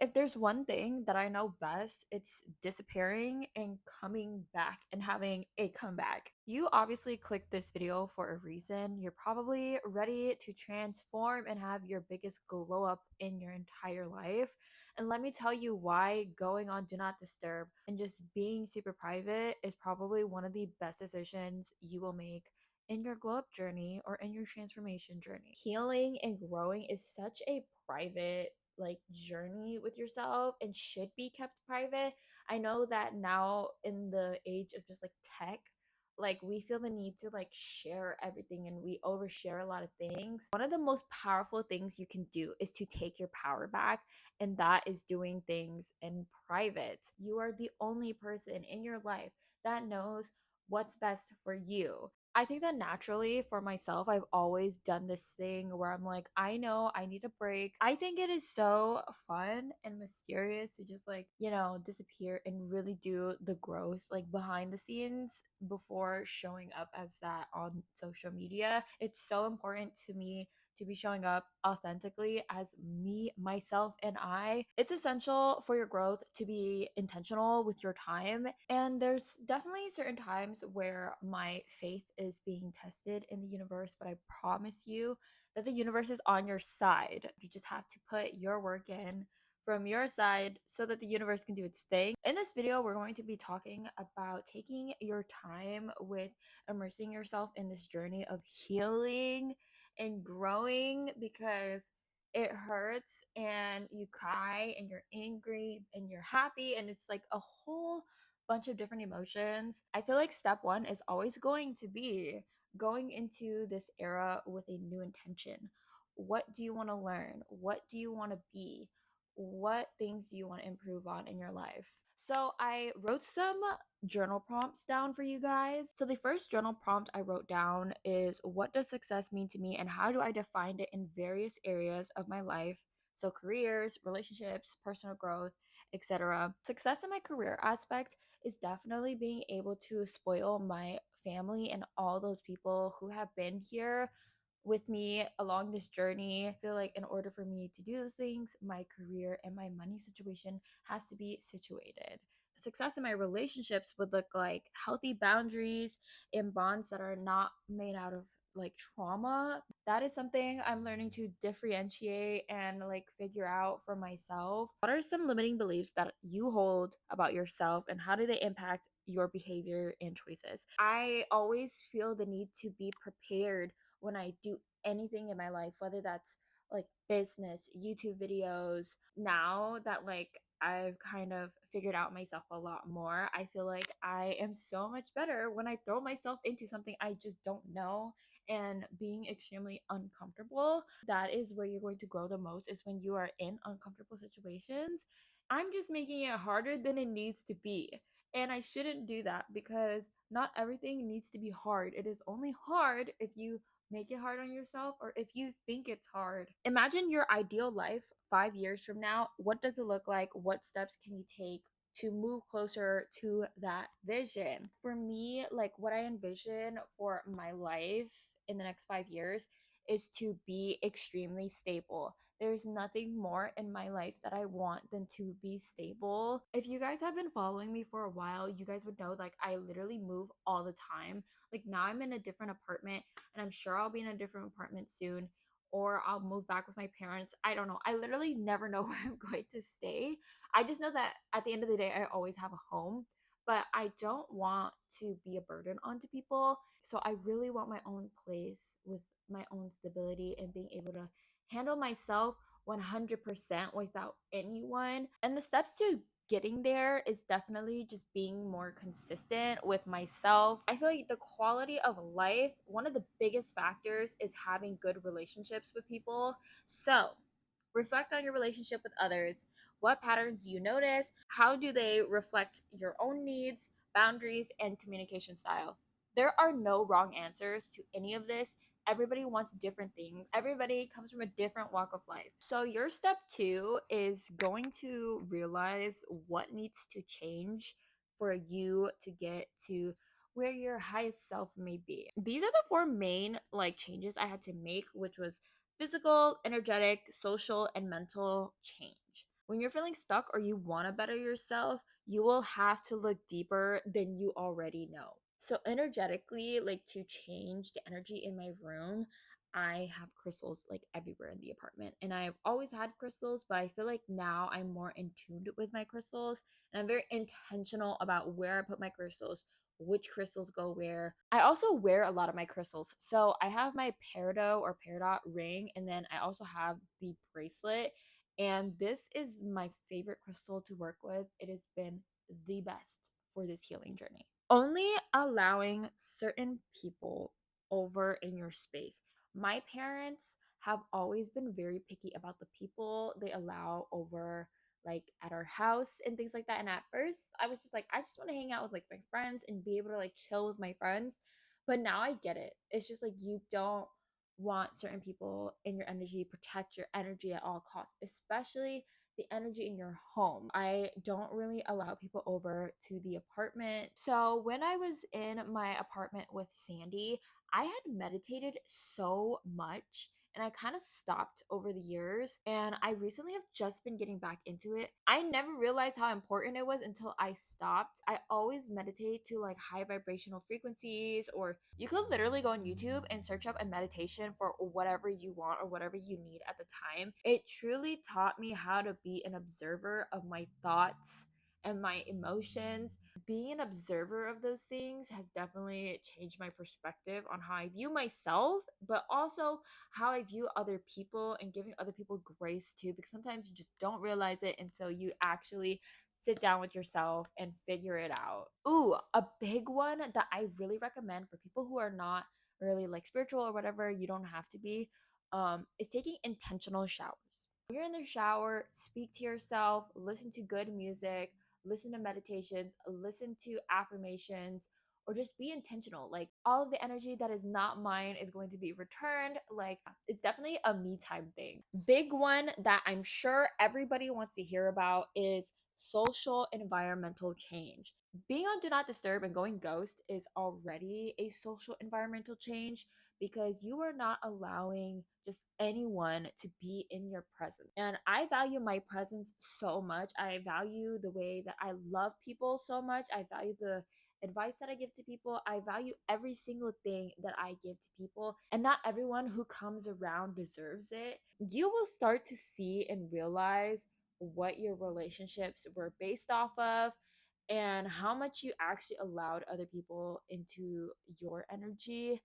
If there's one thing that I know best, it's disappearing and coming back and having a comeback. You obviously clicked this video for a reason. You're probably ready to transform and have your biggest glow up in your entire life. And let me tell you why going on Do Not Disturb and just being super private is probably one of the best decisions you will make in your glow up journey or in your transformation journey. Healing and growing is such a private journey with yourself and should be kept private. I know that now in the age of just tech, we feel the need to share everything and we overshare a lot of things. One of the most powerful things you can do is to take your power back, and that is doing things in private. You are the only person in your life that knows what's best for you. I think that naturally for myself, I've always done this thing where I'm like, I know I need a break. I think it is so fun and mysterious to just disappear and really do the growth behind the scenes before showing up as that on social media. It's so important to me to be showing up authentically as me, myself, and I. It's essential for your growth to be intentional with your time. And there's definitely certain times where my faith is being tested in the universe, but I promise you that the universe is on your side. You just have to put your work in from your side so that the universe can do its thing. In this video, we're going to be talking about taking your time with immersing yourself in this journey of healing and growing, because it hurts and you cry and you're angry and you're happy and it's like a whole bunch of different emotions. I feel like step one is always going to be going into this era with a new intention. What do you want to learn? What do you want to be? What things do you want to improve on in your life? So I wrote some journal prompts down for you guys. So the first journal prompt I wrote down is, what does success mean to me and how do I define it in various areas of my life? So careers, relationships, personal growth, etc. Success in my career aspect is definitely being able to spoil my family and all those people who have been here with me along this journey. I feel like in order for me to do those things, my career and my money situation has to be situated. Success in my relationships would look like healthy boundaries and bonds that are not made out of trauma. That is something I'm learning to differentiate and figure out for myself. What are some limiting beliefs that you hold about yourself and how do they impact your behavior and choices? I always feel the need to be prepared when I do anything in my life, whether that's business, YouTube videos. Now that I've kind of figured out myself a lot more, I feel like I am so much better when I throw myself into something I just don't know and being extremely uncomfortable. That is where you're going to grow the most, is when you are in uncomfortable situations. I'm just making it harder than it needs to be. And I shouldn't do that, because not everything needs to be hard. It is only hard if you make it hard on yourself or if you think it's hard. Imagine your ideal life 5 years from now. What does it look like? What steps can you take to move closer to that vision? For me, what I envision for my life in the next 5 years is to be extremely stable. There's nothing more in my life that I want than to be stable. If you guys have been following me for a while, you guys would know I literally move all the time. Now I'm in a different apartment and I'm sure I'll be in a different apartment soon, or I'll move back with my parents. I don't know. I literally never know where I'm going to stay. I just know that at the end of the day, I always have a home, but I don't want to be a burden onto people. So I really want my own place with my own stability and being able to handle myself 100% without anyone. And the steps to getting there is definitely just being more consistent with myself. I feel like the quality of life, one of the biggest factors is having good relationships with people. So reflect on your relationship with others. What patterns do you notice? How do they reflect your own needs, boundaries, and communication style? There are no wrong answers to any of this. Everybody wants different things. Everybody comes from a different walk of life. So your step two is going to realize what needs to change for you to get to where your highest self may be. These are the four main changes I had to make, which was physical, energetic, social, and mental change. When you're feeling stuck or you want to better yourself, you will have to look deeper than you already know. So, energetically, like to change the energy in my room, I have crystals like everywhere in the apartment. And I've always had crystals, but I feel like now I'm more in tune with my crystals. And I'm very intentional about where I put my crystals, which crystals go where. I also wear a lot of my crystals. So I have my peridot or peridot ring, and then I also have the bracelet. And this is my favorite crystal to work with. It has been the best for this healing journey. Only allowing certain people over in your space. My parents have always been very picky about the people they allow over, like at our house and things like that. And at first, I was just like, I just want to hang out with like my friends and be able to like chill with my friends. But now I get it. It's just like you don't want certain people in your energy, protect your energy at all costs, especially the energy in your home. I don't really allow people over to the apartment. So when I was in my apartment with Sandy, I had meditated so much and I kind of stopped over the years. And I recently have just been getting back into it. I never realized how important it was until I stopped. I always meditate to like high vibrational frequencies, or you could literally go on YouTube and search up a meditation for whatever you want or whatever you need at the time. It truly taught me how to be an observer of my thoughts and my emotions. Being an observer of those things has definitely changed my perspective on how I view myself, but also how I view other people and giving other people grace too, because sometimes you just don't realize it until you actually sit down with yourself and figure it out. Ooh, a big one that I really recommend for people who are not really like spiritual or whatever, you don't have to be, is taking intentional showers. When you're in the shower, speak to yourself, listen to good music, listen to meditations, listen to affirmations, or just be intentional. Like all of the energy that is not mine is going to be returned. Like it's definitely a me time thing. Big one that I'm sure everybody wants to hear about is social environmental change. Being on Do Not Disturb and going ghost is already a social environmental change, because you are not allowing just anyone to be in your presence. And I value my presence so much. I value the way that I love people so much. I value the advice that I give to people. I value every single thing that I give to people. And not everyone who comes around deserves it. You will start to see and realize what your relationships were based off of and how much you actually allowed other people into your energy,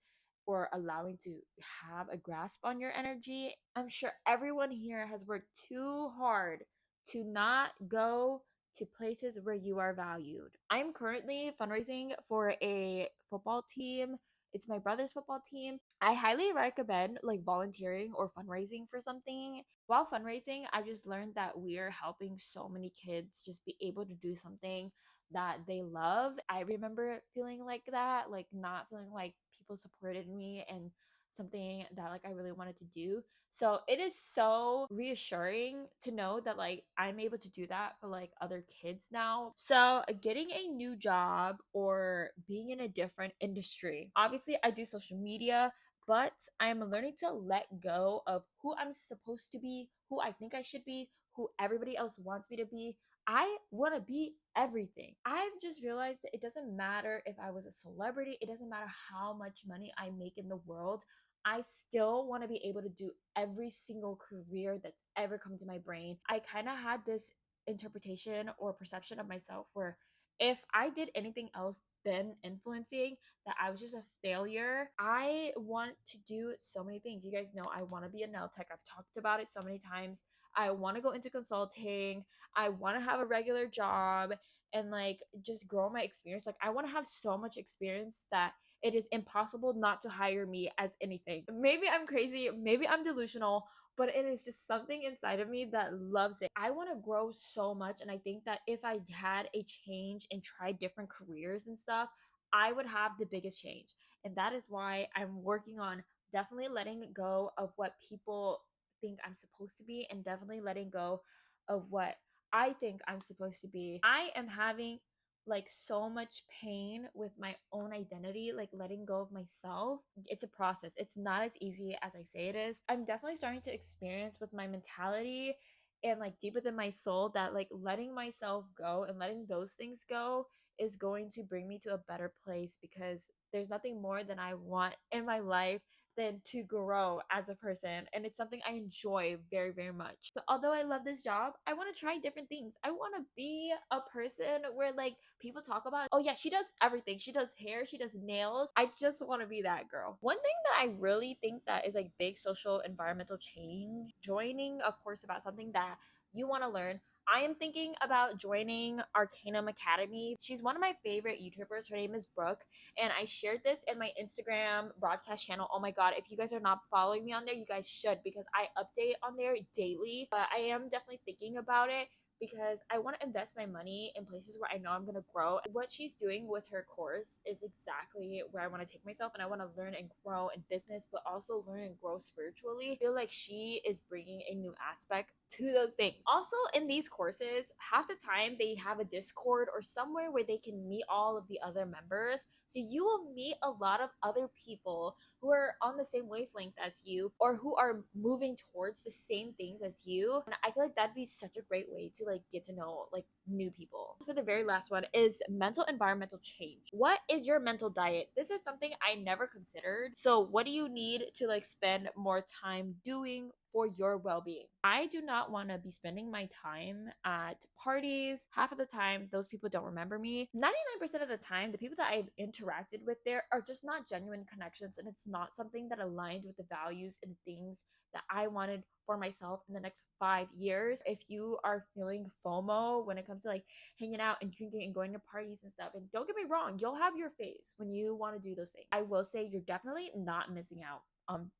or allowing to have a grasp on your energy. I'm sure everyone here has worked too hard to not go to places where you are valued. I'm currently fundraising for a football team. It's my brother's football team. I highly recommend like volunteering or fundraising for something. While fundraising, I've just learned that we're helping so many kids just be able to do something that they love. I remember feeling like that, like not feeling like people supported me and something that like I really wanted to do. So it is so reassuring to know that like I'm able to do that for like other kids now. So getting a new job or being in a different industry. Obviously, I do social media, but I'm learning to let go of who I'm supposed to be, who I think I should be, who everybody else wants me to be. I want to be everything. I've just realized that it doesn't matter if I was a celebrity, it doesn't matter how much money I make in the world. I still want to be able to do every single career that's ever come to my brain. I kind of had this interpretation or perception of myself where if I did anything else than influencing, that I was just a failure. I want to do so many things. You guys know I want to be a nail tech. I've talked about it so many times. I want to go into consulting. I want to have a regular job and like just grow my experience. Like I want to have so much experience that it is impossible not to hire me as anything. Maybe I'm crazy, maybe I'm delusional, but it is just something inside of me that loves it. I want to grow so much, and I think that if I had a change and tried different careers and stuff, I would have the biggest change. And that is why I'm working on definitely letting go of what people think I'm supposed to be, and definitely letting go of what I think I'm supposed to be. I am having like so much pain with my own identity, like letting go of myself. It's a process. It's not as easy as I say it is. I'm definitely starting to experience with my mentality and like deep within my soul that like letting myself go and letting those things go is going to bring me to a better place, because there's nothing more than I want in my life than to grow as a person. And it's something I enjoy very, very much. So although I love this job, I want to try different things. I want to be a person where like people talk about, oh yeah, she does everything. She does hair, she does nails. I just want to be that girl. One thing that I really think that is like big social environmental change, joining a course about something that you want to learn. I am thinking about joining Arcanum Academy. She's one of my favorite YouTubers. Her name is Brooke, and I shared this in my Instagram broadcast channel. Oh my god, if you guys are not following me on there, you guys should, because I update on there daily. But I am definitely thinking about it, because I want to invest my money in places where I know I'm going to grow. What she's doing with her course is exactly where I want to take myself, and I want to learn and grow in business, but also learn and grow spiritually. I feel like she is bringing a new aspect to those things. Also, in these courses, half the time they have a Discord or somewhere where they can meet all of the other members. So you will meet a lot of other people who are on the same wavelength as you, or who are moving towards the same things as you. And I feel like that'd be such a great way to like get to know like new people. For the very last one is mental environmental change. What is your mental diet? This is something I never considered. So what do you need to like spend more time doing for your well-being? I do not want to be spending my time at parties. Half of the time, those people don't remember me. 99% of the time, the people that I've interacted with there are just not genuine connections, and it's not something that aligned with the values and things that I wanted for myself in the next 5 years. If you are feeling FOMO when it comes to like hanging out and drinking and going to parties and stuff, and don't get me wrong, you'll have your phase when you want to do those things. I will say you're definitely not missing out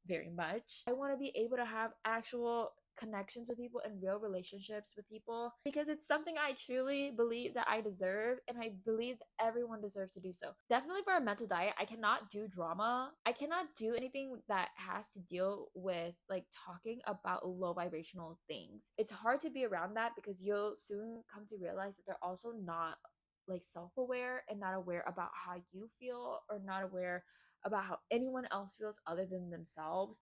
very much. I want to be able to have actual connections with people and real relationships with people, because it's something I truly believe that I deserve, and I believe that everyone deserves to do so. Definitely for a mental diet, I cannot do drama. I cannot do anything that has to deal with like talking about low vibrational things. It's hard to be around that, because you'll soon come to realize that they're also not like self-aware and not aware about how you feel, or not aware about how anyone else feels other than themselves.